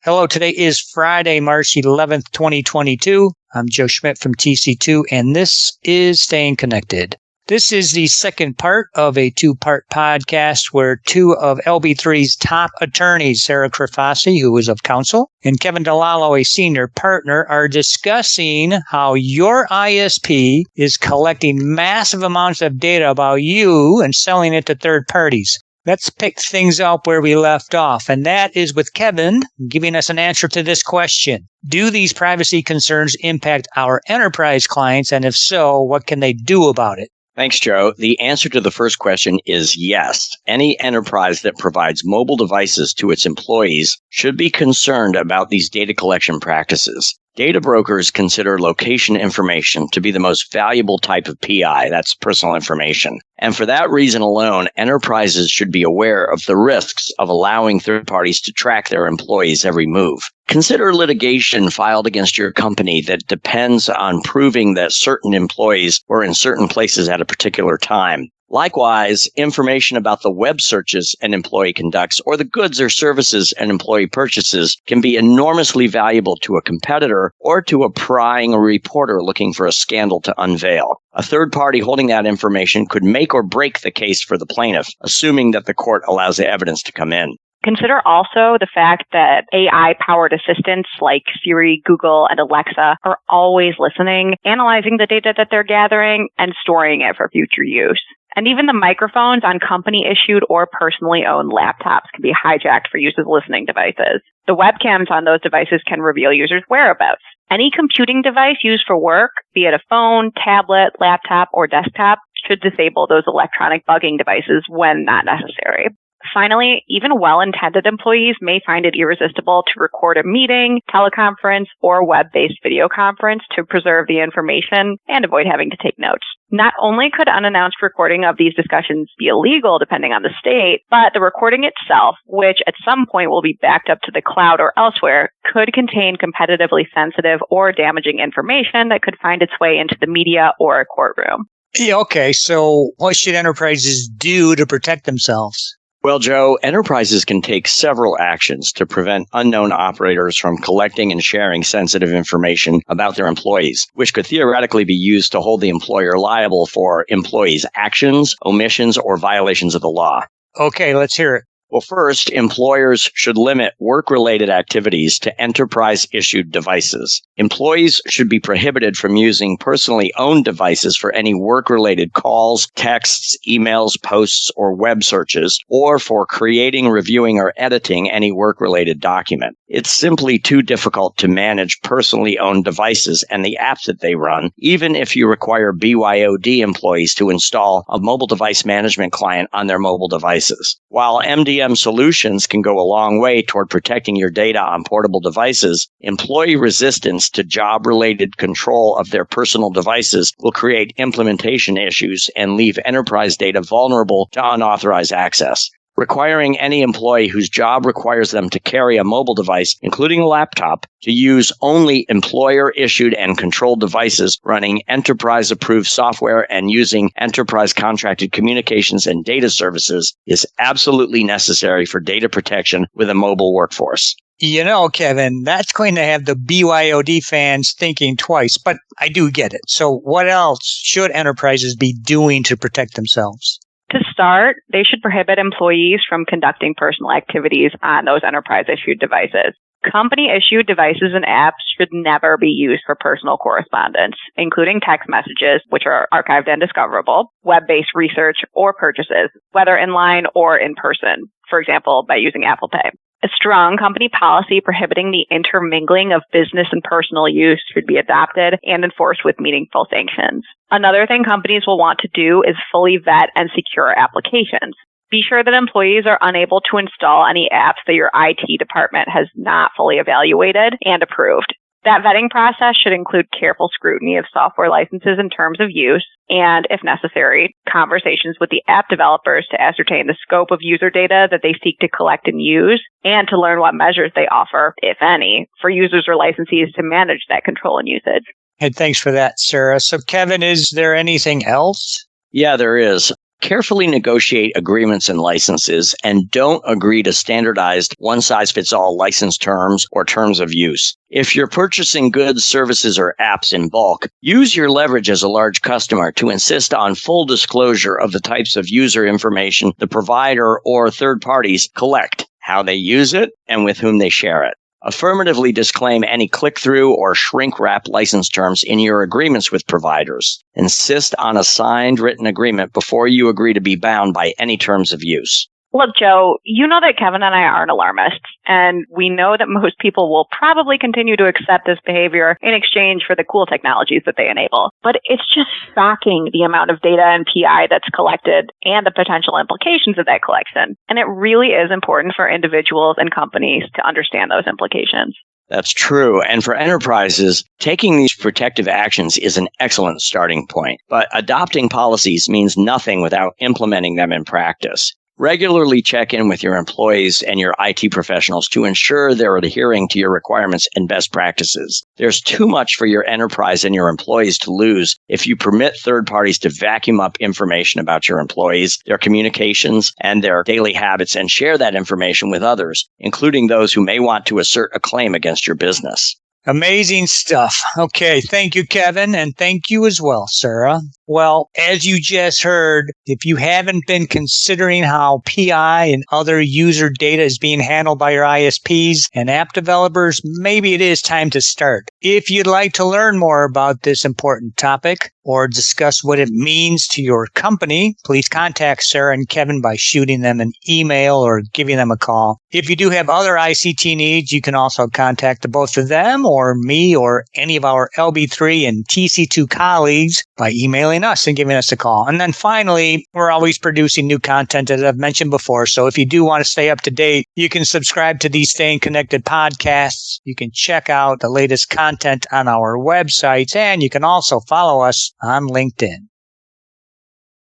Hello, today is Friday, March 11th, 2022. I'm Joe Schmidt from TC2, and this is Staying Connected. This is the second part of a two-part podcast where two of LB3's top attorneys, Sara Crifasi, who is of Counsel, and Kevin DiLallo, a senior partner, are discussing how your ISP is collecting massive amounts of data about you and selling it to third parties. Let's pick things up where we left off, and that is with Kevin giving us an answer to this question. Do these privacy concerns impact our enterprise clients, and if so, what can they do about it? Thanks, Joe. The answer to the first question is yes. Any enterprise that provides mobile devices to its employees should be concerned about these data collection practices. Data brokers consider location information to be the most valuable type of PI, that's personal information. And for that reason alone, enterprises should be aware of the risks of allowing third parties to track their employees' every move. Consider litigation filed against your company that depends on proving that certain employees were in certain places at a particular time. Likewise, information about the web searches an employee conducts or the goods or services an employee purchases can be enormously valuable to a competitor or to a prying reporter looking for a scandal to unveil. A third party holding that information could make or break the case for the plaintiff, assuming that the court allows the evidence to come in. Consider also the fact that AI-powered assistants like Siri, Google, and Alexa are always listening, analyzing the data that they're gathering, and storing it for future use. And even the microphones on company-issued or personally owned laptops can be hijacked for use as listening devices. The webcams on those devices can reveal users' whereabouts. Any computing device used for work, be it a phone, tablet, laptop, or desktop, should disable those electronic bugging devices when not necessary. Finally, even well-intended employees may find it irresistible to record a meeting, teleconference, or web-based video conference to preserve the information and avoid having to take notes. Not only could unannounced recording of these discussions be illegal depending on the state, but the recording itself, which at some point will be backed up to the cloud or elsewhere, could contain competitively sensitive or damaging information that could find its way into the media or a courtroom. Yeah, okay, so what should enterprises do to protect themselves? Well, Joe, enterprises can take several actions to prevent unknown operators from collecting and sharing sensitive information about their employees, which could theoretically be used to hold the employer liable for employees' actions, omissions, or violations of the law. Okay, let's hear it. Well, first, employers should limit work-related activities to enterprise-issued devices. Employees should be prohibited from using personally owned devices for any work-related calls, texts, emails, posts, or web searches, or for creating, reviewing, or editing any work-related document. It's simply too difficult to manage personally owned devices and the apps that they run, even if you require BYOD employees to install a mobile device management client on their mobile devices. While MDM solutions can go a long way toward protecting your data on portable devices, employee resistance to job-related control of their personal devices will create implementation issues and leave enterprise data vulnerable to unauthorized access. Requiring any employee whose job requires them to carry a mobile device, including a laptop, to use only employer-issued and controlled devices running enterprise-approved software and using enterprise-contracted communications and data services is absolutely necessary for data protection with a mobile workforce. You know, Kevin, that's going to have the BYOD fans thinking twice, but I do get it. So what else should enterprises be doing to protect themselves? To start, they should prohibit employees from conducting personal activities on those enterprise-issued devices. Company-issued devices and apps should never be used for personal correspondence, including text messages, which are archived and discoverable, web-based research, or purchases, whether in-line or in person, for example, by using Apple Pay. A strong company policy prohibiting the intermingling of business and personal use should be adopted and enforced with meaningful sanctions. Another thing companies will want to do is fully vet and secure applications. Be sure that employees are unable to install any apps that your IT department has not fully evaluated and approved. That vetting process should include careful scrutiny of software licenses and terms of use, and, if necessary, conversations with the app developers to ascertain the scope of user data that they seek to collect and use, and to learn what measures they offer, if any, for users or licensees to manage that control and usage. And thanks for that, Sara. So, Kevin, is there anything else? Yeah, there is. Carefully negotiate agreements and licenses, and don't agree to standardized one-size-fits-all license terms or terms of use. If you're purchasing goods, services, or apps in bulk, use your leverage as a large customer to insist on full disclosure of the types of user information the provider or third parties collect, how they use it, and with whom they share it. Affirmatively disclaim any click-through or shrink-wrap license terms in your agreements with providers. Insist on a signed written agreement before you agree to be bound by any terms of use. Look, Joe, you know that Kevin and I aren't alarmists, and we know that most people will probably continue to accept this behavior in exchange for the cool technologies that they enable. But it's just shocking the amount of data and PI that's collected and the potential implications of that collection. And it really is important for individuals and companies to understand those implications. That's true. And for enterprises, taking these protective actions is an excellent starting point. But adopting policies means nothing without implementing them in practice. Regularly check in with your employees and your IT professionals to ensure they're adhering to your requirements and best practices. There's too much for your enterprise and your employees to lose if you permit third parties to vacuum up information about your employees, their communications, and their daily habits, and share that information with others, including those who may want to assert a claim against your business. Amazing stuff. Okay, thank you, Kevin, and thank you as well, Sara. Well, as you just heard, if you haven't been considering how PI and other user data is being handled by your ISPs and app developers, maybe it is time to start. If you'd like to learn more about this important topic or discuss what it means to your company, please contact Sara and Kevin by shooting them an email or giving them a call. If you do have other ICT needs, you can also contact the both of them or me or any of our LB3 and TC2 colleagues by emailing us and giving us a call. And then finally, we're always producing new content, as I've mentioned before. So if you do want to stay up to date, you can subscribe to these Staying Connected podcasts. You can check out the latest content on our websites, and you can also follow us on LinkedIn.